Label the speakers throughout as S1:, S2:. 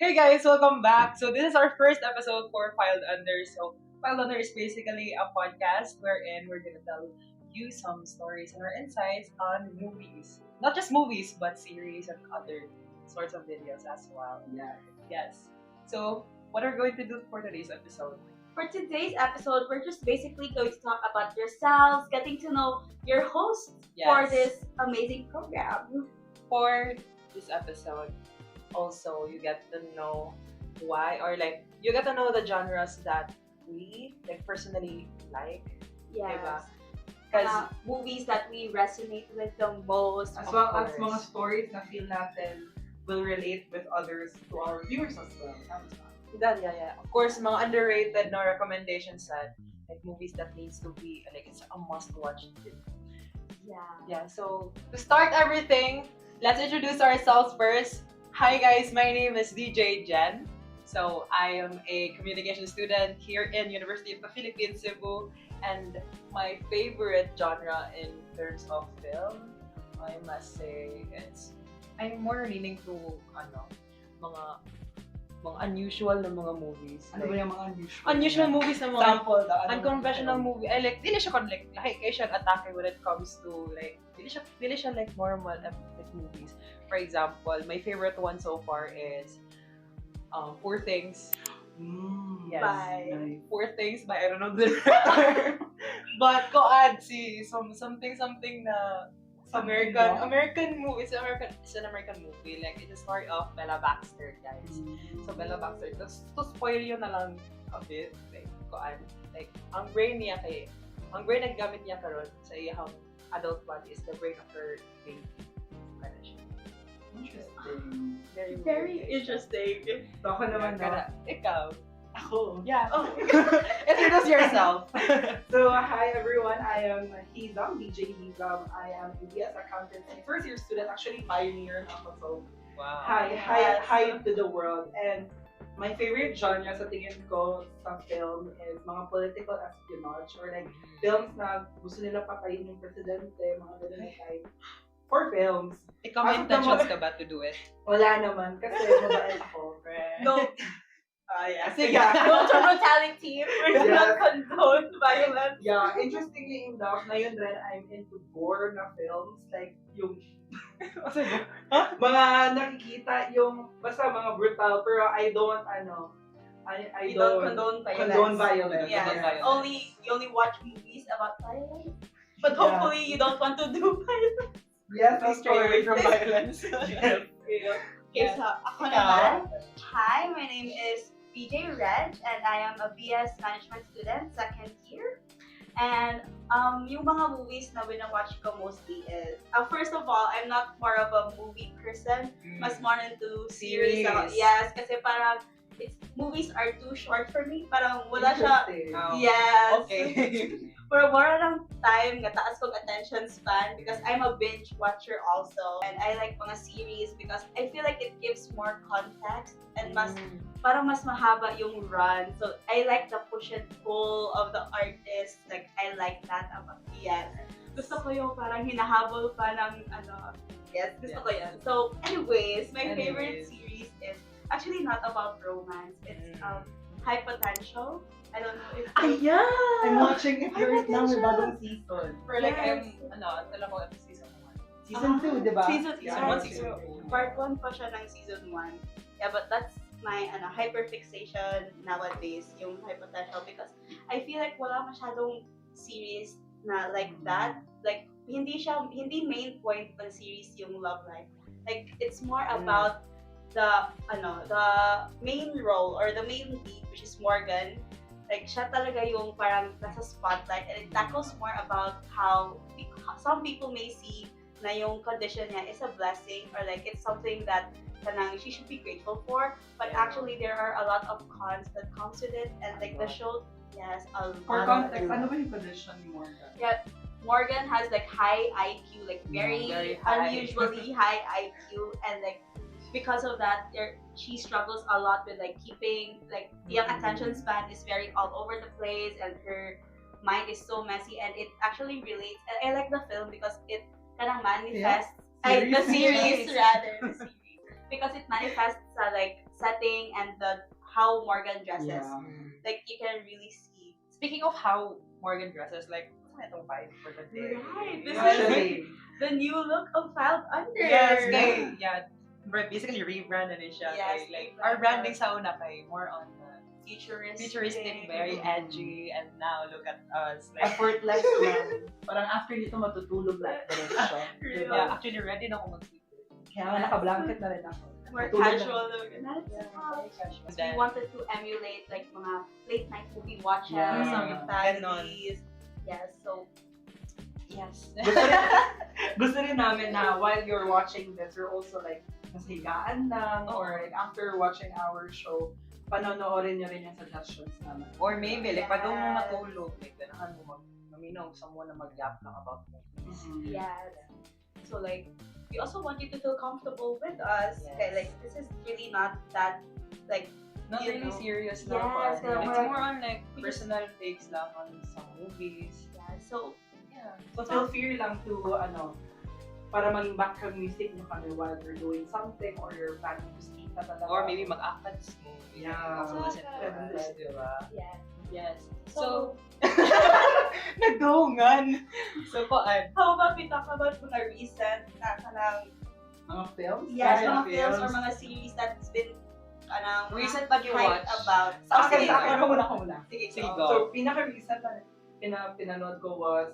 S1: Hey guys, welcome back. So this is our first episode for Filed Under. So Filed Under is basically a podcast wherein we're gonna tell you some stories and our insights on movies. Not just movies, but series and other sorts of videos as well.
S2: Yeah.
S1: Yes. So what are we going to do for today's episode?
S3: For today's episode, we're just basically going to talk about yourselves, getting to know your host for
S1: Yes.
S3: this amazing program.
S1: For this episode, also you get to know why or like you get to know the genres that we like personally like.
S3: Yes.
S1: Diba? Because
S3: Movies that we resonate with the most.
S2: As
S1: Of
S2: well as
S1: course.
S2: mga stories na feel natin will relate with others to our viewers as well.
S1: yeah. Of course, mga underrated no recommendations that like movies that needs to be like it's a must watch.
S3: Yeah.
S1: Yeah, so to start everything, let's introduce ourselves first. Hi guys, my name is DJ Jen. So I am a communication student here in University of the Philippines, Cebu. And my favorite genre in terms of film, I must say, I'm more leaning to mga unusual na mga movies.
S2: Ano ba yung mga unusual?
S1: Unusual movies na mga
S2: Sample da.
S1: unconventional movie. I like dili siya like siya atake when it comes to like dili siya like normal like movies. For example, my favorite one so far is Poor Things. Yes.
S3: By-
S1: Poor Things by I don't know the director. But koad si something na American movie. It's an American movie. Like it's a story of Bella Baxter, guys. So Bella Baxter, to spoil yun na lang a bit, like, koan, like, ang brain na gamit niya karon sa iyang adult body is the brain of her baby. Kaya siya.
S2: Interesting.
S1: Very,
S3: Very
S1: weird.
S3: interesting.
S2: So, ako naman
S1: Kaya, ikaw.
S2: Ako.
S1: Yeah. Introduce yourself.
S2: So, hi everyone. I am Hizam, DJ Hizam. I am a BS Accountancy first year student, actually pioneer ako. So,
S1: Wow.
S2: hi to the world. And my favorite genre sa tingin ko sa film is mga political espionage or like films na gusto nila patayin yung presidente, mga ganun na type. For films.
S1: Ikaw may intentions ka ba to do it?
S2: Wala naman kasi mabait ako.
S3: No,
S2: Yeah.
S1: Sige.
S3: no to brutality. We do not
S2: Yes.
S3: condone violence.
S2: Yeah, interestingly enough, ngayon rin I'm into gore na films. Like, yung mga nakikita yung basta mga brutal pero I don't I
S3: You don't condone violence.
S2: condone violence.
S3: Yeah.
S1: Condone violence.
S3: You only watch movies about violence. But
S2: Yeah.
S3: hopefully you don't want to do violence.
S2: Yes, of
S1: Stay away
S2: course.
S1: from violence.
S2: Yes.
S3: Okay, so ako
S1: Ikaw?
S3: naman. Hi, my name is PJ Reg and I am a BS Management student, second year. And yung mga movies na binawatch ko mostly is, first of all, I'm not more of a movie person. Mas more into series.
S1: Series.
S3: Yes, kasi parang movies are too short for me. Parang wala siya.
S2: Interesting.
S1: Oh.
S3: Yes.
S1: Okay.
S3: For more ng time, nga taas kong attention span because I'm a binge watcher also. And I like mga series because I feel like it gives more context and parang mas mahaba yung run. So, I like the push and pull of the artist. Like, I like that about yes. Gusto ko yung parang hinahabol pa ng yes, gusto ko yan. So, anyways, my favorite series is actually not about romance. It's High Potential. I don't know if
S2: I'm watching it right now with bagong season.
S1: For like,
S3: Yes.
S1: alam ko season 1.
S2: Season 2, di ba?
S3: Season
S1: Season one, season two.
S3: Part 1 pa siya ng season 1. Yeah, but that's my hyperfixation nowadays, yung High Potential, because I feel like wala masyadong series na like that. Like, hindi main point ng series yung love life. Like, it's more about the main role or the main lead, which is Morgan. Like, siya talaga yung parang nasa spotlight and it tackles more about how some people may see na yung condition niya is a blessing or like it's something that kanang she should be grateful for, but actually there are a lot of cons that comes with it and like the show, yes, a
S2: For
S3: lot.
S2: context, ano ba yung condition ni Morgan?
S3: Yeah, Morgan has like high IQ, like very
S1: high.
S3: unusually high IQ, and like because of that, she struggles a lot with like keeping like young attention span is very all over the place, and her mind is so messy, and it actually relates. And I like the film because it kind of manifests the series rather the series because it manifests like setting and the how Morgan dresses.
S2: Yeah.
S3: Like you can really see.
S1: Speaking of how Morgan dresses, like, what's itong vibe for the day?
S3: Right, this is
S2: Actually,
S3: the new look of Filed Under.
S1: Yes, kay, basically rebranded na siya.
S3: Yes,
S1: Kay, like,
S3: rebranded.
S1: our branding sa una kay more on
S3: Futuristic.
S1: very edgy, and now look at us. Like,
S2: effortless lang. Parang after nito matutulog lang. Diretso.
S3: Real.
S2: Diba?
S1: yeah, actually ready na ako mag-sleep.
S2: Kaya nga naka-blanket na rin ako.
S3: More
S2: Tulog
S3: casual look. And that's
S2: Very casual.
S3: we wanted to emulate like mga late night movie watches,
S2: Yeah.
S3: some
S1: Ganon.
S3: fantasies. Yes, so yes.
S2: Gusto rin namin na while you're watching this, you're also like nasa higaan lang or like after watching our show, panonoodin nyo rin yung suggestions namin.
S1: Or maybe, like, pag mo
S3: Yes.
S1: matulog, like, ganahan mo maminog someone na mag-yap lang about movies.
S3: Yes. So like we also want you to feel comfortable with us.
S1: Yes.
S3: Okay, like this is really not that like
S1: Not
S3: you
S1: really
S3: know.
S1: serious
S3: Yes,
S1: lang.
S3: kaya
S1: It's
S3: more-
S1: more on, like,
S3: we just-
S1: personal takes lang on some movies.
S3: yeah, so
S1: Yeah.
S2: So feel free lang to, para maging background music nyo kami while you're doing something or you're planning to sleep na talaga.
S1: Or maybe mag-akads mo.
S2: Yeah.
S1: Also listen to
S2: Yeah.
S1: us, di ba?
S3: yeah.
S1: Yes.
S3: So,
S1: So, nagdungan. So, paan?
S3: how about we talk about mga recent na kanang
S2: Mga films?
S3: yes,
S1: Recent
S3: mga films or
S1: films.
S3: mga series that's been kanang
S1: Recent pag you
S3: hyped
S1: watch.
S3: about.
S2: Sa akin,
S1: Okay,
S2: sa akin,
S1: go.
S2: ako muna.
S3: Sige,
S1: Sige,
S3: go.
S1: go.
S2: So, pinaka-recent na pinanood ko was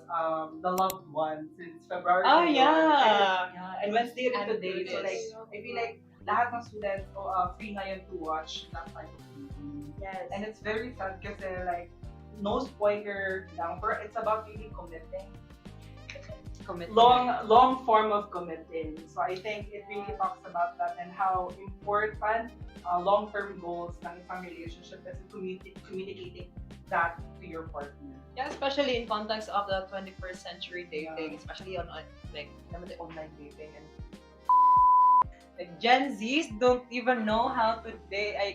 S2: The Loved One since February.
S1: Oh,
S2: 21.
S1: yeah.
S2: And Wednesday and
S1: And
S2: today. So, like,
S1: this.
S2: I feel like lahat ng students free ngayon to watch that type of movie.
S3: Yes.
S2: And it's very sad kasi like, no spoiler lang, but it's about really committing.
S1: Commitment.
S2: Long form of committing. So I think it really talks about that and how important long-term goals ng isang relationship is communicating that to your partner.
S1: Yeah, especially in context of the 21st century dating,
S2: Yeah.
S1: especially on like naman the online dating, and like Gen Zs don't even know how to date. I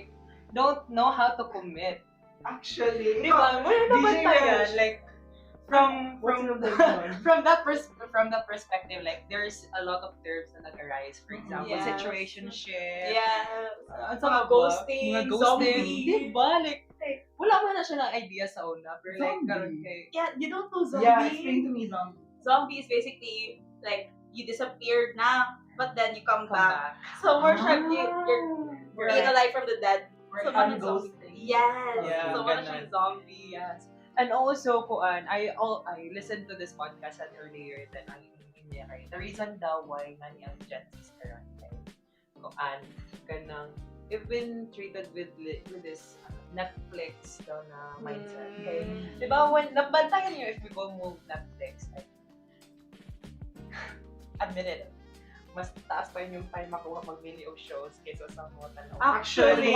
S1: don't know how to commit.
S2: Actually,
S1: Di ba? Wala naman
S2: DJ
S1: tayo.
S2: Raj.
S1: Like from
S2: What's your opinion?
S1: from that perspective, like there's a lot of terms na nag-arise. For example,
S3: Yes.
S1: situationship.
S3: Yeah.
S1: Ang
S3: Mga
S1: mga
S3: ghosting,
S1: mga ghosting.
S3: zombie.
S1: Diba? Like, wala man na siya ng idea sa una. Pero like,
S2: Zombie.
S1: karon kay
S3: Yeah, you don't know zombie.
S2: Yeah, explain to me, Zombie.
S3: Zombie is basically like you disappeared na, but then you come,
S1: come
S3: back.
S1: back.
S3: So more siya you're
S2: We're
S3: being
S2: like,
S3: alive from the dead.
S2: we're
S3: so much
S2: unghosting.
S3: Yes.
S1: Yeah,
S3: so much
S1: ganun.
S3: siyang zombie.
S1: Yes. And also, kuan, I listened to this podcast at earlier than ang niya kay. The reason daw why nani ang Gen Z karon kay kuan kanang we've been treated with this Netflix daw na mindset. Okay. Di ba when nabantayan niyo if we go move Netflix, like, admit it, mas taas pa yun yung time makuha mag-mini of shows kaysa sa mga tanaw.
S2: Actually,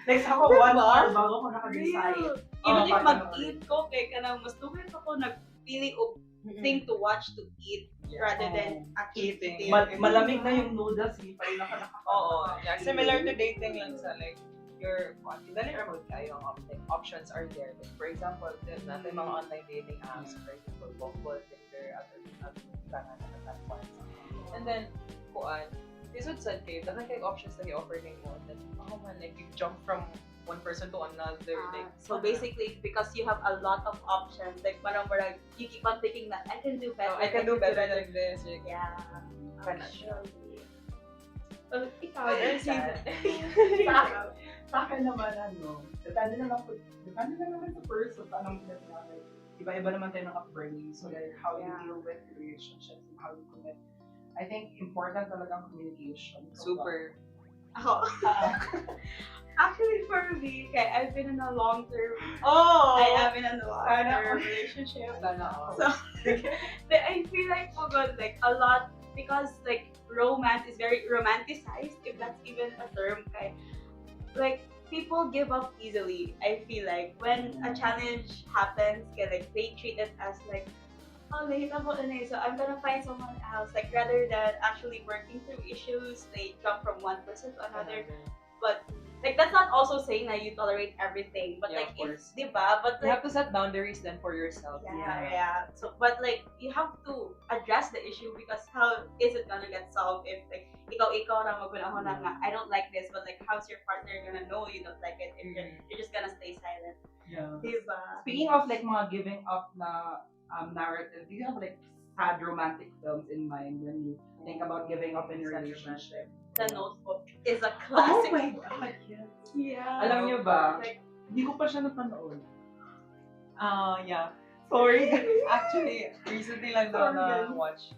S2: like ako, 1 hour bago ko nakadecide.
S3: Real. Even if
S2: paano
S3: mag-eat ko, kay kanang mas tuwid ako nag-feeling of thing to watch to eat rather than actually
S1: Eating.
S3: eating.
S2: Malamig na yung noodles, hindi pa rin ako
S1: Oo. Yeah, similar to dating lang sa like your dali remote kayo ang options are there. Like, for example, there's natin mga online dating apps, for example, Bumble, Tinder, other platforms. And then, kuan, isod sad kayo, dahil kayo options na i-offer kayo mo. Then, ako man, like, you jump from one person to another. Like,
S3: So basically, because you have a lot of options, like parang you keep on thinking that I can do better.
S1: I can do better than this. Like,
S3: Yeah.
S1: Ganun.
S3: Actually. Well, ikaw,
S1: very
S3: there's
S1: sad.
S2: Sa akin naman, depende na naman sa person, paano mo natin. Iba-iba naman tayo ng upbringing, so like how you
S3: Yeah.
S2: deal with relationships and how you commit. I think important talaga ang communication.
S1: super.
S3: Ako. Actually, for me, okay, I've been in a long-term,
S1: Oh!
S3: I am in a
S2: Sana
S3: long-term
S2: all.
S3: relationship.
S2: Sana all.
S3: So, I feel like, oh God, like a lot, because like romance is very romanticized, if that's even a term, okay? Like, people give up easily, I feel like. When a challenge happens, okay, like, they treat it as like, oh, nahitabo na eh, so I'm gonna find someone else. Like, rather than actually working through issues, they jump from one person to another. But like that's not also saying that you tolerate everything, but
S1: Yeah,
S3: like
S1: of course.
S3: diba? But
S1: You
S3: like
S1: have to set boundaries then for yourself.
S3: yeah. So but like you have to address the issue because how is it gonna get solved if like ikaw na magunahon na nga I don't like this, but like how's your partner gonna know you don't like it if you're just gonna stay silent?
S2: Yeah.
S3: Diba?
S2: Speaking of like mga giving up na narrative, do you have like sad romantic films in mind when you think about giving up in your relationship?
S3: The Notebook is a classic.
S2: Oh my God, yes.
S3: Yeah.
S2: Alam niyo ba,
S3: Like,
S2: hindi ko pa siya napanood.
S1: Yeah.
S2: Sorry.
S1: Actually, recently lang daw na watch.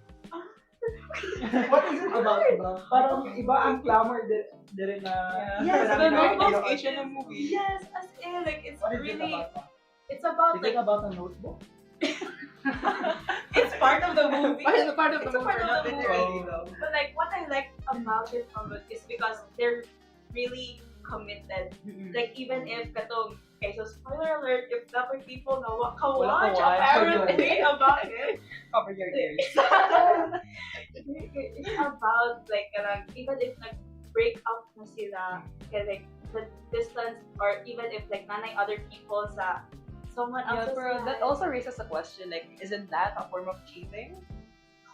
S2: What is it about ba? Parang iba ang clamor din na...
S3: Yes,
S1: the
S3: the Notebook
S1: notification ng movie.
S3: yes, as in like it's
S2: What is it
S3: really
S2: about?
S3: it's about
S2: Is it
S3: like
S2: about a notebook?
S3: it's part of the movie.
S1: Part of
S3: It's
S1: the
S3: a part
S1: movie,
S3: of
S1: not
S3: the movie.
S1: literally though.
S3: But like what I like about it from it is because they're really committed. Like even if katong okay, so spoiler alert, if dapat people know what
S1: Wala
S3: kawatch
S1: ka watch.
S3: apparently about it.
S1: Cover your ears.
S3: It's about like even if like break up na sila, kaya like the distance or even if like nanay other people sa someone
S1: Yeah,
S3: else's
S1: pero that
S3: life.
S1: also raises a question, like, isn't that a form of cheating?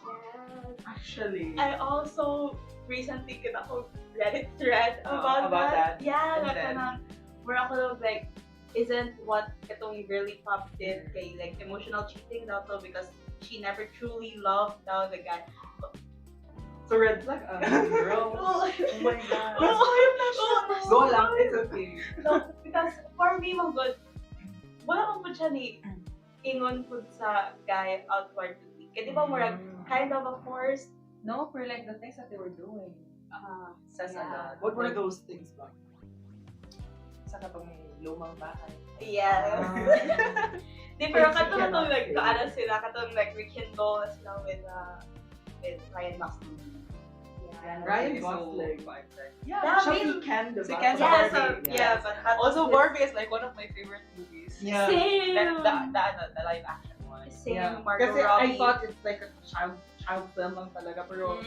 S3: Yes.
S2: Actually.
S3: I also recently kita ko Reddit thread about,
S1: about that.
S3: Yeah,
S1: And
S3: na
S1: then?
S3: kanang where ako like isn't what itong girly pop did kay like emotional cheating daw to because she never truly loved daw the guy.
S2: So red flag, girl.
S3: Oh
S2: my God.
S3: I'm not sure.
S2: Go lang, it's okay.
S3: No, because for me, man good, wala man po siya ni ingon po sa guy outwardly. Kaya di ba murag kind of a force?
S1: No, for like the things that they were doing. Says a lot.
S2: What were those things ba?
S1: Sa katong lumang bahay.
S3: Yeah. Di, pero katong to like, kaano sila, katong like, rekindle na sila with Ryan Gosling. Yeah.
S2: Ryan
S1: So,
S2: Gosling.
S1: Yeah,
S3: Yeah,
S2: Siya
S3: maybe-
S2: si Ken, diba?
S1: Si Ken sa
S3: Yeah,
S1: Barbie.
S3: so, yeah, but that
S1: Also,
S3: was
S1: Barbie is like one of my favorite movies.
S2: Yeah.
S3: Same.
S1: The live action one.
S3: Same,
S2: Yeah.
S3: Margot
S2: Kasi
S3: Robbie.
S2: I thought it's like a child film lang talaga, pero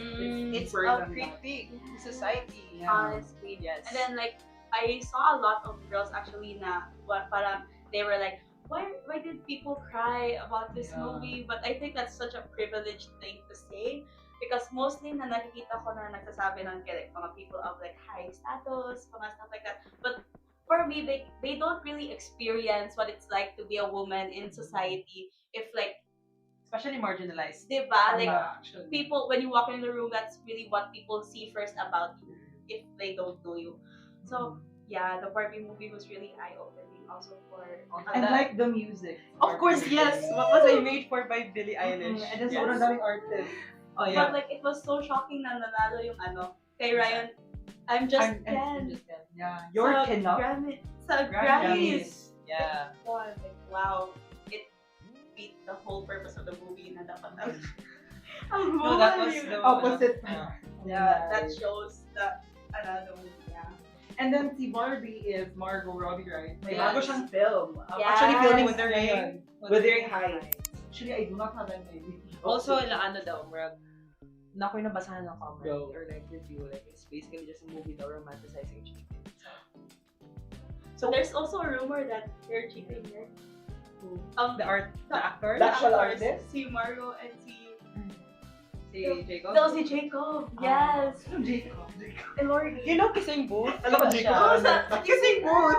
S1: It's
S2: deeper
S1: a
S2: than that.
S1: critique to society.
S2: Yeah.
S3: Honestly.
S1: Yes.
S3: And then like I saw a lot of girls actually na what parang they were like, why did people cry about this
S2: Yeah.
S3: movie? But I think that's such a privileged thing to say because mostly na nakikita ko na nagsasabi ng like, mga people of like high status, mga stuff like that. But for me, they don't really experience what it's like to be a woman in society if like
S1: Especially marginalized.
S3: diba like
S2: Actually.
S3: people when you walk in the room that's really what people see first about you if they don't know you. So yeah, the Barbie movie was really eye-opening also for
S2: And like the music.
S1: Of course, yes. What was I made for by Billie Eilish?
S2: And then
S1: Yes.
S2: sobrang daming artists.
S1: Oh
S3: But
S1: yeah.
S3: like it was so shocking na nanalo yung kay Ryan. I'm just Ken.
S2: Yeah. You're
S3: Sa
S2: enough.
S3: Sa Grammys.
S1: Yeah.
S3: Oh, like, wow. It beat the whole purpose of the movie na dapat ang
S1: No, that was
S3: movie.
S1: the
S2: Opposite.
S1: Yeah.
S3: Yeah, that shows the movie. Yeah.
S2: And then si Barbie is Margot Robbie, right? May
S3: Yes.
S2: bago siyang film.
S3: Yes.
S1: Actually filming with the
S2: Ngayon.
S1: ring.
S2: Wuthering Heights. Actually, I do not have an idea.
S1: Also, ano daw, murag, na ako'y nabasahan ng comment
S2: Go.
S1: or like review, like it's basically just a movie daw romanticizing cheating.
S3: So there's also a rumor that they're cheating, right?
S1: The actor?
S2: The actual
S3: actors,
S2: artist?
S3: Si Margot and si
S1: Si Jacob?
S3: No, si Jacob. Yes.
S2: Jacob.
S3: And Lordy.
S1: You know Kissing Booth?
S2: Alam ko,
S1: Diba
S2: Jacob.
S1: siya?
S3: Oh, sa
S1: Kissing Booth!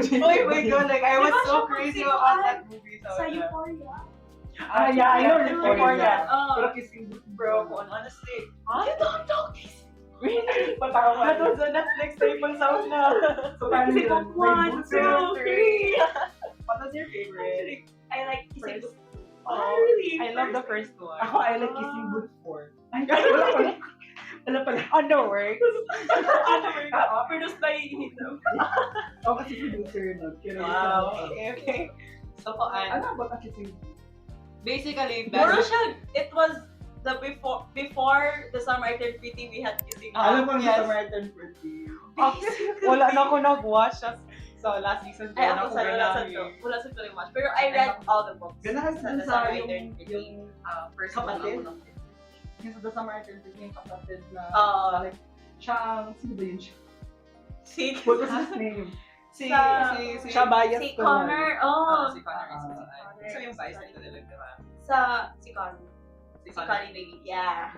S3: Kissing Booth.
S1: Oh my god, like I was
S3: Diba
S1: so
S3: siya
S1: crazy
S3: kung
S1: about that movie.
S3: Sa Euphoria.
S2: Yeah, I know
S1: Euphoria.
S2: Pero
S3: Oh.
S2: kissing booth,
S1: Bro,
S2: bro.
S1: honestly.
S3: You don't know Kissing
S1: Really?
S2: Patawa.
S1: That was a Netflix staple sound na.
S2: So, paano
S3: Kissing
S2: yun?
S3: Booth 1, 2, 3.
S1: What was your favorite?
S3: I like Kissing
S1: First.
S3: Booth.
S1: Oh,
S3: really?
S1: I love the first one.
S2: Ako, I like kissing booth 4. Ay, wala pala. Wala pala.
S1: Underworks.
S3: Produced by Hito.
S2: Ako kasi producer nun. Kaya
S1: Wow. Okay. So,
S2: Ano ba ang kissing booth?
S1: basically,
S3: Puro siya, it was the before the Summer I Turned Pretty, we had Kissing Booth.
S2: Alam ko yung
S1: yes.
S2: Samaritan Pretty.
S1: Wala na ako nag-watch sa last season.
S3: Ay,
S1: Wala
S3: ako
S1: ako
S3: sa wala sa to watch. Pero I read all the books.
S2: Ganahan
S3: Sa
S2: dun
S3: The
S2: sa
S3: Summer I
S2: yung,
S3: Turned Pretty.
S2: yung
S1: first
S2: kapatid.
S1: one.
S2: Yung sa The Samaritan Pretty, yung kapatid na
S3: Oo.
S2: like, siya ang, sino ba yun siya?
S3: Si
S2: What was his name?
S1: Si
S2: Siya bias
S3: si
S2: ko
S3: Connor, oh.
S1: si Connor is
S3: Connor.
S1: so yung vice nito talaga, di ba?
S3: Si Connor. Si
S1: Connor.
S3: Connie Baby. Yeah.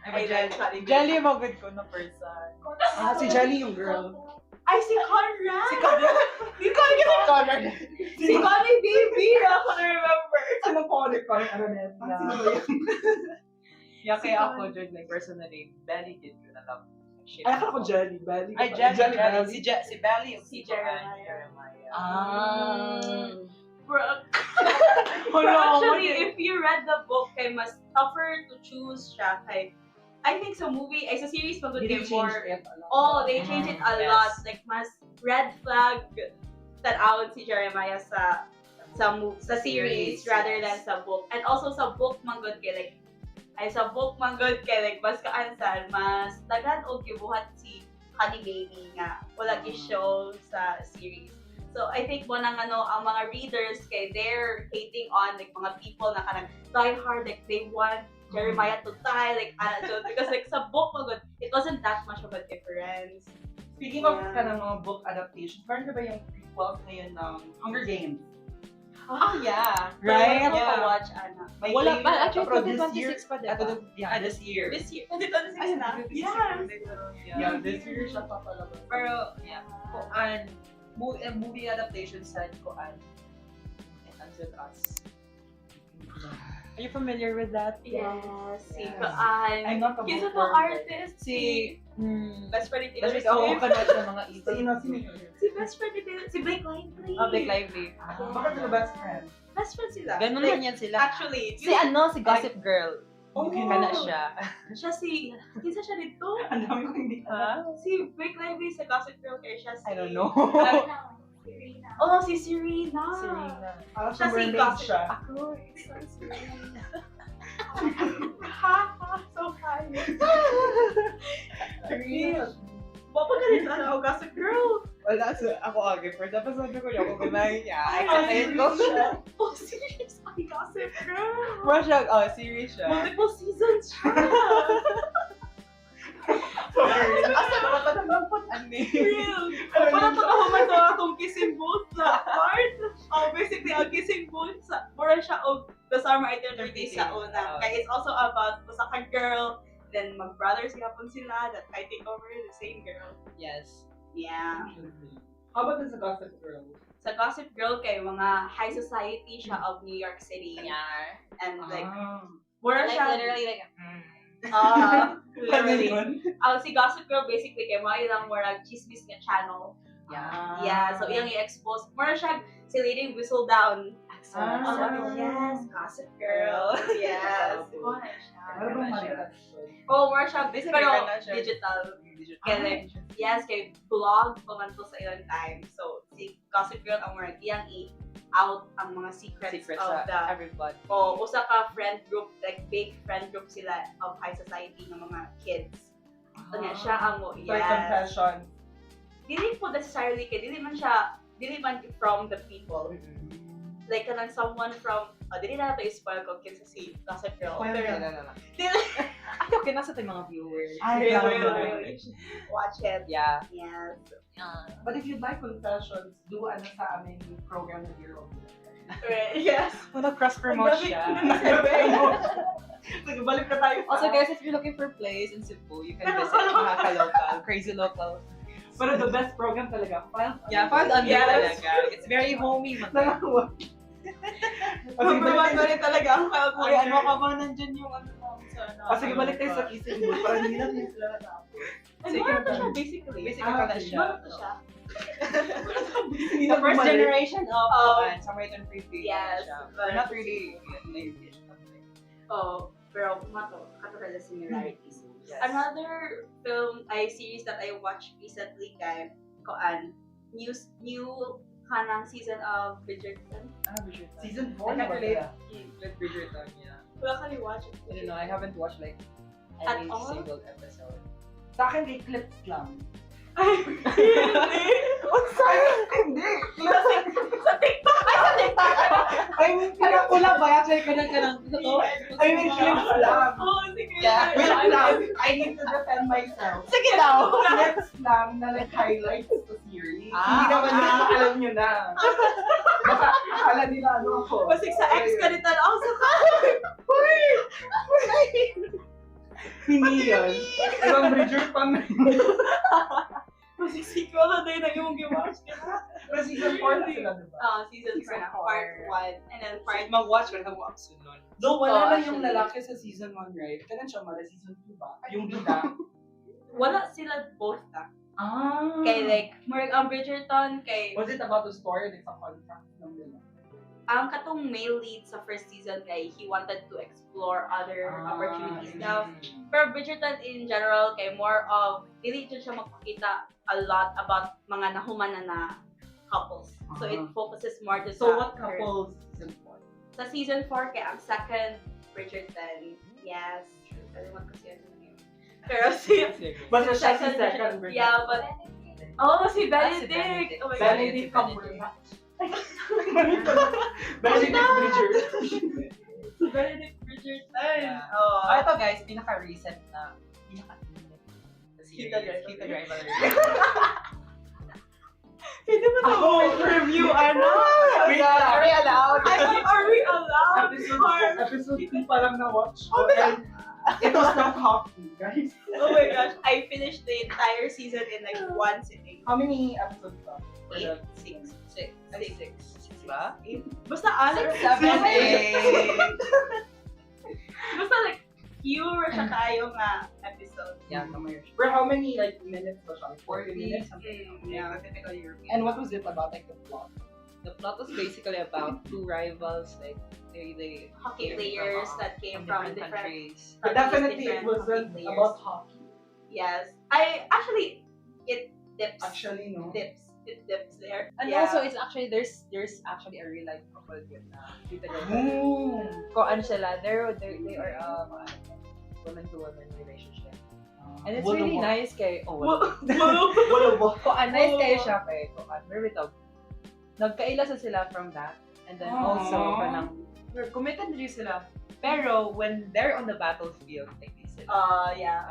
S1: I'm
S3: I
S1: a
S3: like Connie Baby.
S1: Jelly yung mga good ko na person.
S2: Si Jelly yung girl.
S3: Ay, si Conrad!
S1: Si Connor.
S3: Si Connor! Si Connie Baby! Ako na-remember.
S2: Sino po ulit ko? Ano na yan? Sino ba yun?
S1: Yeah, kaya ako dyan, like, personally, Belly did ko na love. Shit.
S2: Ay, akala ko Jelly. Belly.
S1: Ay, Jelly.
S2: Belly.
S1: Si Belly yung
S3: Si Jeremiah.
S1: Jeremiah.
S3: Bro,
S1: Wala ako.
S3: actually, if you read the book, kay mas tougher to choose siya. Kay, I think sa movie, ay sa series, magod
S2: They
S3: kay
S2: changed
S3: more.
S2: it a lot.
S3: Oh, they changed it a
S1: Yes.
S3: lot. Like, mas red flag tanawon si Jeremiah sa series
S1: Series,
S3: rather
S1: yes.
S3: than sa book. And also sa book, manggod kay like, sa book manggod kay like, mas kaansan, mas daghan og gibuhat si Honey Baby nga wala gi-show sa series. So I think mo nang ang mga readers kay they're hating on like mga people na kanang die hard, like they want Jeremiah to die, like because like sa book magod, it wasn't that much of a difference.
S2: Speaking of
S3: Yeah.
S2: ka ng mga book adaptations, parang ba yung prequels ngayon ng Hunger Games?
S1: Oh, yeah.
S2: Right?
S3: Pero wala ko
S1: Yeah.
S3: pa-watch, Ana.
S2: May
S1: Wala
S2: game
S1: pa.
S2: na
S1: Actually,
S2: pero this year,
S1: 2026 pa, diba?
S2: Yeah, this year.
S3: This year. 2026 na? Yes!
S2: Yeah, this year siya papalabas.
S1: Pero, yeah. Kuan, movie adaptation sa Kuan. And Until Us. Are you familiar with that?
S3: Yes. Si
S2: Yes.
S3: Kaan.
S2: I'm not a
S3: Kinsa
S2: bookworm,
S3: to artist?
S1: Si,
S3: Best friend ni Taylor
S1: Basta ako
S3: Swift.
S1: kanot ng mga ito.
S2: Sino?
S3: Si best friend ni Taylor. Si Blake Lively.
S1: Big Lively.
S2: Bakit sila best friend?
S3: Best friend sila.
S1: Ganun
S3: Like,
S1: man yan sila.
S3: Actually,
S1: Si ano, si Gossip Girl.
S2: Oh,
S1: Kana siya.
S3: siya si... Kinsa siya dito?
S2: Ang dami ko hindi
S1: Ha?
S3: Si Blake Lively sa Gossip Girl kaya siya si...
S1: I don't know.
S3: Oh, si Serena.
S1: Serena.
S2: Parang
S3: Siya
S2: siya
S3: si
S2: mermaid
S3: Gossip.
S2: siya.
S3: Ako, isa si Serena. Ha, so funny.
S2: Serena.
S3: Mapagalit na ako, Gossip Girl.
S1: Wala, so ako agad. First episode ko yung ako kumain niya.
S3: Ay,
S1: Excited ko.
S3: Oh, serious? Ay, Gossip Girl.
S1: Russia, series siya.
S3: Multiple seasons siya.
S1: Asa mga tanong
S3: Real. Parang pagkahuman to akong kissing booth sa part. Oh, basically, ang kissing booth sa mura siya og the summer identity sa una. Kaya it's also about usa ka girl, then mag-brothers yapon sila that fighting over the same girl.
S1: Yes.
S3: Yeah.
S2: How about sa Gossip Girl?
S3: Sa Gossip Girl kay mga high society siya of New York City.
S1: Yeah.
S3: And like,
S2: Ah.
S3: mura
S1: Like
S3: siya
S1: literally like,
S3: literally.
S2: Ano yun?
S3: Si Gossip Girl basically kay mga ilang murag chismis nga channel.
S1: yeah.
S3: Yeah, so iyang i-expose. Mura siya si Lady Whistledown.
S2: Ah.
S3: Oh, yes, Gossip Girl. Yes.
S2: Ano bang maritas?
S3: Oh, mura siya,
S1: Basically,
S3: pero
S1: ganun siya.
S3: digital.
S1: Digital.
S3: Kaya like, yes, kay vlog pamanto sa ilang time. So, si Gossip Girl ang mura iyang i-out ang mga secrets
S1: Secrets
S3: of
S1: sa
S3: the
S1: everybody.
S3: o usa ka friend group, like big friend group sila of high society ng mga kids. So, niya, siya ang mo,
S2: So, like
S3: yes.
S2: confession.
S3: Dili po necessarily kay dili man from the people. Like kanang someone from dili na to i-spoil ko kinsa si Gossip Girl.
S2: Spoil
S3: Pero,
S2: ka.
S1: no.
S3: dili.
S1: Ay, okay, nasa tayo mga viewers.
S2: Ay,
S3: Real,
S2: tama.
S3: real, real. Watch it.
S1: Yeah.
S3: Yes.
S2: But if you'd like confessions, do ano sa aming program na Year of
S3: Yes.
S1: Ano, cross-promote siya.
S2: Sige, balik na tayo sa...
S1: Also guys, if you're looking for place in Cebu, you can visit Makaka-Local, Crazy Local.
S2: Pero the best program talaga.
S1: Yeah, found on
S3: Yes.
S1: talaga. It's very homey.
S2: Nangawa.
S3: Number one pa rin talaga ang wild
S1: Ay, ano ka ba? Nandyan yung ano namin sa ano.
S2: Sige, balik tayo sa kissing booth. Parang hindi natin sila natapos.
S3: And ano to siya basically?
S1: Basically, pala siya.
S3: Ano to siya?
S2: Hindi
S1: The
S2: na
S1: first
S2: bumalik.
S1: generation of
S3: Oh.
S1: Samaritan Preview.
S3: Yes,
S1: We're
S3: but-
S1: not really like
S3: Oh, pero mato, katulad ng similarities.
S1: Yes.
S3: Another film series that I watched recently kay koan new kanang season of Bridgerton.
S1: Bridgerton.
S2: Season
S1: I
S2: 4 na
S1: can't
S2: ba
S1: relate.
S2: sila?
S1: Like Bridgerton, yeah.
S3: Wala ka ni-watch it.
S1: I don't know, I haven't watched like
S3: At
S1: any
S3: all?
S1: single episode.
S2: Sa akin, kay clips lang.
S3: Ay, hindi!
S2: What's that? Hindi! Clips.
S3: Sa TikTok! Ay, sa
S2: I mean,
S1: Kula ba? Actually, kanang.
S2: I mean, clips lang.
S3: Oh, sige.
S1: Yeah.
S2: Wait lang, I need to defend myself.
S1: Sige daw.
S2: Clips lang na highlights the series.
S1: Ah,
S2: Hindi naman nila alam nyo na. Baka akala nila ano ako.
S3: Pasig sa ex ka nito ako sa
S2: Hindi yun. Ibang Bridgerton na yun.
S3: Pasig sequel na din ang iyong giwatch.
S2: Pero season 4 na sila, diba?
S3: Season 4 na.
S1: four.
S3: Part 1. And then part
S1: Mag-watch ka na mo sunod.
S2: Though wala lang yung
S3: actually.
S2: lalaki sa season 1, right? Kailan siya mala? Season 2 ba? Yung bida.
S3: wala sila both na.
S2: Ah.
S3: Kay like, more ang Bridgerton, kay
S2: Was it about the story? Like, sa contract lang nila?
S3: ang katong male lead sa first season kay he wanted to explore other opportunities now. Pero Bridgerton in general kay more of dili dyan siya magpakita a lot about mga nahuman na couples. So it focuses more to
S2: So, what couples season 4?
S3: Sa season 4 kay ang second Bridgerton. Yes. Kalimutan ko siya name. Pero si
S2: Basta siya si
S3: second
S2: second
S3: Bridgerton. Yeah, but oh, si Benedict.
S1: Benedict.
S3: Oh my God.
S2: Benedict Cumberbatch. Benedict Bridgerton.
S3: Si Benedict Bridgerton.
S1: Yeah.
S3: Oh.
S1: Ito guys, pinaka-recent na pinaka-init na series.
S3: Kita Drive.
S1: Rivalry.
S3: Pwede ba
S2: Ako, review, ano?
S1: Wait lang. Are we allowed?
S3: Are we allowed?
S2: Episode 2 pa lang na-watch ko. And it was not hockey, guys.
S3: Oh my gosh, I finished the entire season in like one sitting.
S2: How many episodes ba? For the-
S3: 6.
S1: Six. Ba?
S3: Basta alam.
S1: 7, 8.
S3: Basta like, fewer siya tayo nga episode.
S1: Yeah, kamay.
S2: For how many like minutes ba siya? Like 40 minutes?
S1: Yeah, typical European.
S2: And what was it about, like the plot?
S1: The plot was basically about two rivals, like they
S3: Hockey
S1: came
S3: players that came from different
S1: countries.
S2: But definitely it
S3: different
S2: wasn't
S3: hockey players.
S2: about hockey.
S3: Yes. I actually, it dips.
S2: Actually, no.
S3: It dips there.
S1: And
S3: Yeah.
S1: also, it's actually there's actually a real life couple yun na kita dyan.
S2: Mm.
S1: Ko ano sila, they are woman to woman relationship. And it's really nice kay
S2: Wala ba?
S1: ko nice kayo siya kay ko where we talk. Nagkaila sila from that, and then also kanang committed din sila. Pero when they're on the battlefield, like this sila.
S3: Yeah.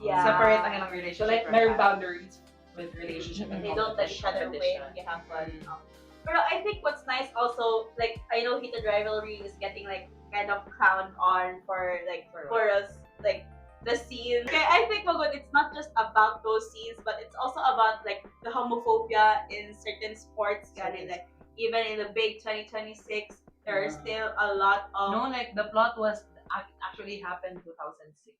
S3: Yeah.
S1: Separate ang ilang relationship.
S2: So like,
S1: from
S2: meron
S1: that.
S2: boundaries with relationship and
S3: They don't let each other win. They have fun. But I think what's nice also, like I know Heated Rivalry is getting like kind of crowned on for us, like the scenes. Okay, I think Magod, it's not just about those scenes, but it's also about like the homophobia in certain sports. Ganun, like even in the big 2026, there are still a lot of
S1: No, like the plot was actually happened 2006.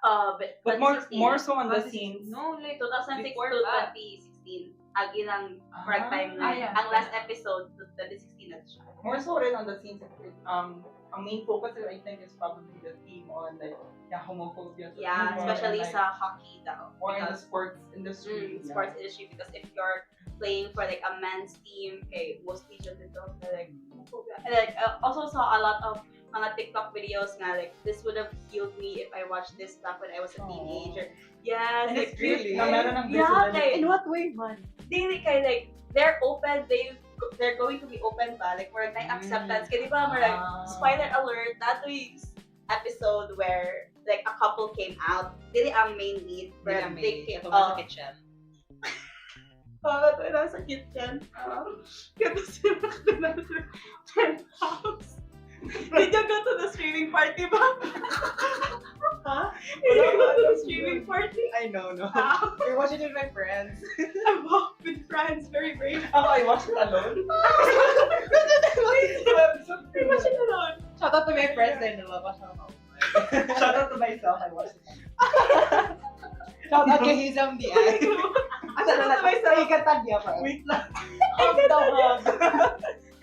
S2: But
S3: 2016.
S2: more so on the
S1: 2016.
S2: scenes.
S1: No, like
S3: 2006
S1: before
S3: to
S1: that.
S3: 2016. Agi ng correct timeline.
S1: yeah.
S3: Ang last episode, 2016 na siya.
S2: More so rin on the scenes. Ang main focus I think is probably the theme on like homophobia.
S3: Yeah, especially
S2: like,
S3: sa hockey daw.
S2: or in the
S3: Because-
S2: sports industry.
S3: sports industry, because if you're playing for like a men's team, okay, mostly just dito, like, homophobia. And like, also saw a lot of mga TikTok videos nga, like, this would have healed me if I watched this back when I was a teenager. Yes,
S2: And
S3: like,
S2: it's cute
S3: really.
S2: na meron ng
S3: Yeah,
S2: visibility.
S3: like,
S1: in what way man?
S3: They kay like they're open, they're going to be open pa, like for like acceptance. Kaya di ba, like, spoiler alert, that week's episode where like a couple came out, dili ang main lead, where they came
S1: sa kitchen.
S3: Bakit wala sa kitchen? Kaya sila na sa penthouse. Did you go to the streaming party ba?
S1: Huh?
S3: Did you go to the streaming party?
S1: I know, no.
S3: Ah,
S1: You're watching it with my friends.
S3: I walked with friends, very brave.
S2: Ako, I watched it alone.
S3: Pretty much alone.
S1: Shout out to my friends din, nalabas ako.
S2: Shout out to myself, I watched it.
S1: Shout out kay Hizam di ay.
S3: Asa na lang?
S1: Ay, katagya pa.
S2: Wait lang.
S1: Hug daw, hug.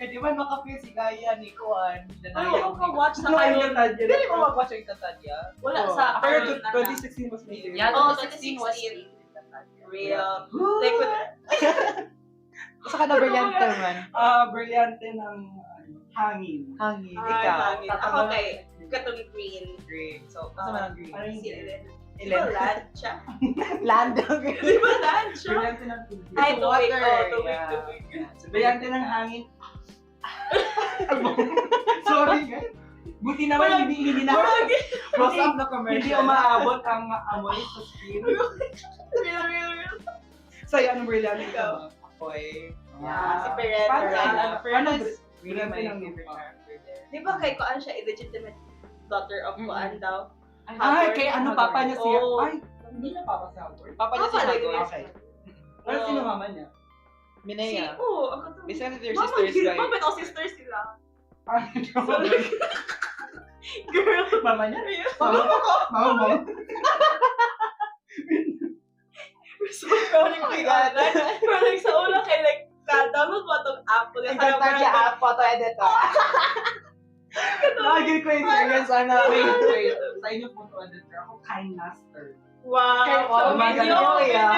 S1: Eh, di man makapil si Gaya ni Kuan.
S3: Ayaw ko watch sa
S2: Ayun,
S3: kayo.
S2: Tadya.
S1: Hindi mo mag-watch yung Tatadya.
S3: Wala sa
S2: Pero
S3: kayo na-
S2: 2016 was my favorite.
S1: Yeah,
S3: Oh,
S1: 2016 was
S3: 2016. Real. Like, with
S1: Saka na brilyante man.
S2: Brilyante ng hangin.
S1: Hangin.
S3: Ay,
S1: Ikaw.
S3: hangin. Ako kay katong green.
S1: Green. So, kasi man ang green.
S2: Ano yung
S3: Si Ellen. Di
S1: Ellen.
S3: ba land siya?
S1: Lando.
S3: Di ba land siya?
S2: Brilyante ng tubig.
S3: Ay, tubig.
S1: Water.
S3: Oh, tubig,
S1: Yeah.
S3: tubig.
S2: Brilyante ng hangin. Sorry, guys. Buti naman hindi na
S1: Close up na
S2: hindi
S1: commercial.
S2: umaabot ang amoy sa screen.
S3: Real.
S2: Sa'yo, anong brilliant
S3: Ikaw.
S2: ka?
S1: Ako'y
S3: Si Perez.
S1: Perez is really
S2: Perez
S1: my
S2: pinang-
S1: favorite character there.
S3: Di ba kay Koan siya illegitimate daughter of Koan daw?
S2: Ay, kay ano papa niya siya?
S3: Oh.
S2: Ay, hindi na papa si Howard.
S1: Papa niya si
S3: Papa
S1: Hagrid.
S3: niya.
S2: Okay. Pero sino mama niya?
S1: Minea.
S3: Oo, ang katulad.
S1: Bisa na their
S3: Mama,
S1: sisters, right?
S3: Mama, no, sisters sila.
S2: Ano?
S3: Girl.
S2: Mama niya?
S3: Real.
S2: Mama mo?
S3: We're so proud of
S1: Oh my
S3: my
S1: God.
S3: God. Pero like, sa una kay like, download mo itong app. Like, parang-
S1: photo editor.
S2: Lagi ko yung experience. Wait. Sa inyo photo editor. Ako kind master.
S3: Wow.
S1: Kay
S3: Oh, video, yeah.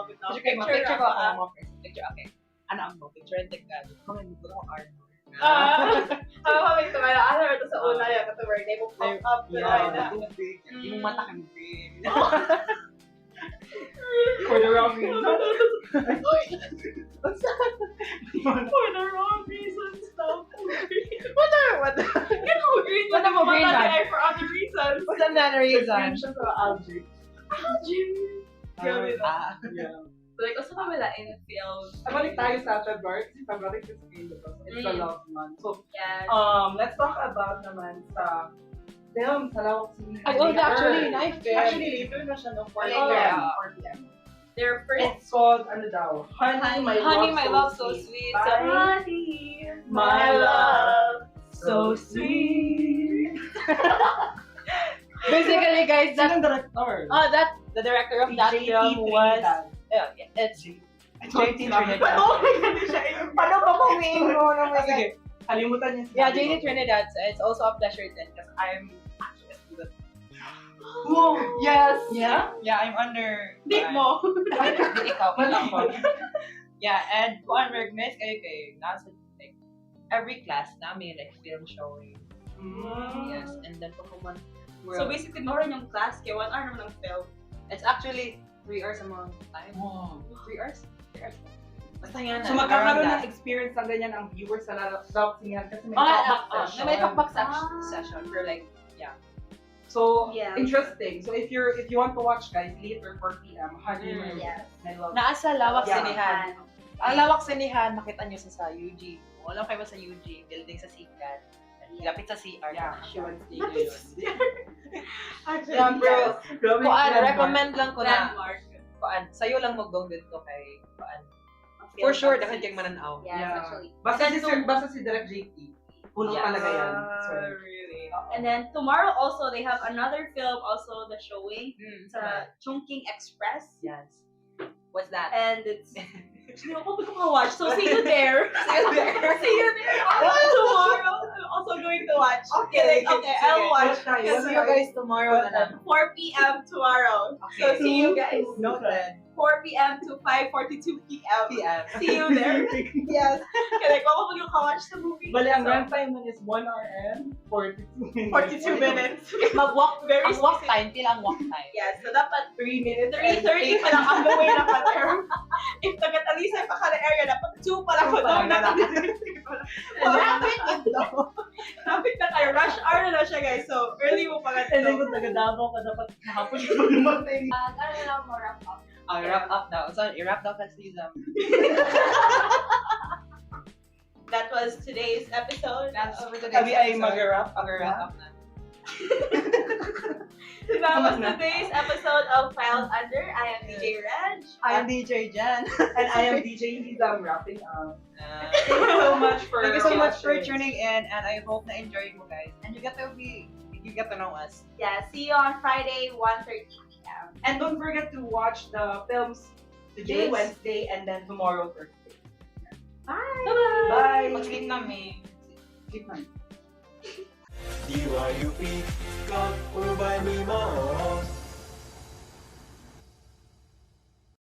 S3: Without
S1: Picture ko
S3: picture
S1: ako
S3: ako.
S1: mo first. Picture, okay. Ano mo? Picture and take ka. Comment mo ko Arnold.
S3: Ako kami tumala. Ano ito sa una yan? Ito birthday mo pop up.
S1: Yeah.
S3: na.
S1: Yung mata kang green.
S2: For the wrong reason.
S3: For the wrong reasons. Stop.
S1: What?
S3: Yan ako green.
S1: What mo green
S3: Mata
S1: man?
S3: ay for other reasons.
S1: What's another reason?
S2: Siya sa algae.
S3: Grabe na.
S2: Yeah.
S3: Like, also kami la in film.
S2: Balik tayo sa February. February 15 because it's the
S3: Mm.
S2: love month. So,
S3: Yes.
S2: let's talk about naman sa film sa Lawak Sinihan.
S1: Ay, oh, actually, knife film.
S2: Actually, later na siya, no? 4
S3: Later,
S2: p.m.
S1: ah.
S2: 4 p.m.
S3: Their first
S2: It's called, ano daw? Honey, My Love So Sweet.
S1: So
S2: By
S3: Honey,
S2: My Love
S3: so sweet.
S1: Basically, guys,
S2: Sinong director?
S1: the director of that
S2: JT
S1: film was
S2: Trinidad.
S1: it's
S2: JT
S1: Trinidad.
S3: Oh my God, siya yung...
S1: Paano ba kung mo
S2: Ah, sige, kalimutan niya.
S1: Yeah, JT Trinidad. So it's also a pleasure then because I'm actually a student.
S2: Whoa, yes.
S1: Yeah, I'm under.
S3: Date mo.
S1: Di ikaw.
S2: Wala mo.
S1: Yeah, and kung recognize kayo nasa like every class namin like film showing. Yes, and then pag
S3: So basically, more rin yung class, kaya 1 hour naman ng film.
S1: it's actually 3 hours a month time.
S2: Wow.
S1: 3 hours? 3 hours. Basta yan.
S2: So magkakaroon ng experience ng ganyan ang viewers sa Lawak Sinihan kasi may talkback session.
S1: May talkback
S3: Ah.
S1: session for like,
S2: So,
S3: Yeah.
S2: interesting. So, if you want to watch, guys, later 4 p.m. Honey,
S1: Mm.
S3: Yes.
S2: My Love.
S1: naasa Lawak
S2: Yeah.
S1: Sinihan. Ang Lawak Sinihan, makita nyo sa UG. Kung alam kayo sa UG, building sa Sikat. Lapit sa CR.
S2: Yeah.
S1: She wants to
S3: Lapit
S1: yun.
S3: Actually,
S1: Yeah, bro.
S2: Grabe yung
S1: Kuan,
S2: landmark.
S1: recommend lang ko na.
S3: Landmark.
S1: Kuan, sa'yo lang magdong dito kay Kuan. For sure, dapat kayong mananaw.
S3: Yes,
S2: Yeah.
S3: actually.
S2: Basta si Direk JT. Puno
S1: Yeah.
S2: talaga yan. So,
S1: really.
S3: And then tomorrow also, they have another film also the showing sa Chungking Express.
S1: Yes. What's that?
S3: And it's... Hindi ako magkakawatch, so see you there.
S1: See you there.
S3: See you there. Tomorrow, I'm also going to watch.
S1: Okay,
S3: Okay,
S1: sige.
S3: I'll watch.
S2: Watch tayo.
S1: See you guys tomorrow na lang.
S3: 4 p.m. tomorrow. So see you guys.
S1: Noted.
S3: 4 p.m. to 5:42 p.m.
S1: PM.
S3: See you there. Yes. Kaya ako magkakawatch sa movie.
S2: Bali, ang
S3: So,
S2: runtime nun is 1 hour and 42 minutes.
S3: 42 minutes.
S1: Mag-walk,
S3: Very
S1: ang walk
S3: specific.
S1: time, pila ang walk time.
S3: Yes, so dapat
S2: 3 minutes.
S3: 3:30 pa lang on the way na ka there. If taga-Talisay pa ka na area, dapat 2 pa lang
S1: 2 pa lang na.
S3: Traffic na kayo. Rush hour na siya, guys. So, early mo pa
S2: And then kung taga-Davao ka, dapat kahapon ka lumatay.
S3: ano na lang mo wrap up?
S1: Wrap up daw. So, i-wrap daw kasi yung
S3: That was today's episode.
S1: That's for today's
S2: Kami ay
S1: episode.
S2: mag-wrap up
S1: Mag-wrap up na.
S3: That was today's episode of Filed Under. I am DJ Reg.
S1: I am DJ Jen.
S2: And I am DJ Liza. I'm wrapping up.
S1: Thank
S2: Thank you so much for
S1: you so much for
S2: watching.
S1: tuning in, and I hope na enjoy mo guys. And you get to know us.
S3: Yeah, see you on Friday, 1:30 p.m.
S2: And don't forget to watch the films today,
S1: Yes.
S2: Wednesday, and then tomorrow, Thursday.
S3: Bye!
S2: Bye!
S1: Mag-sleep namin.
S2: Sleep na.
S4: DYUP Club Urban Mima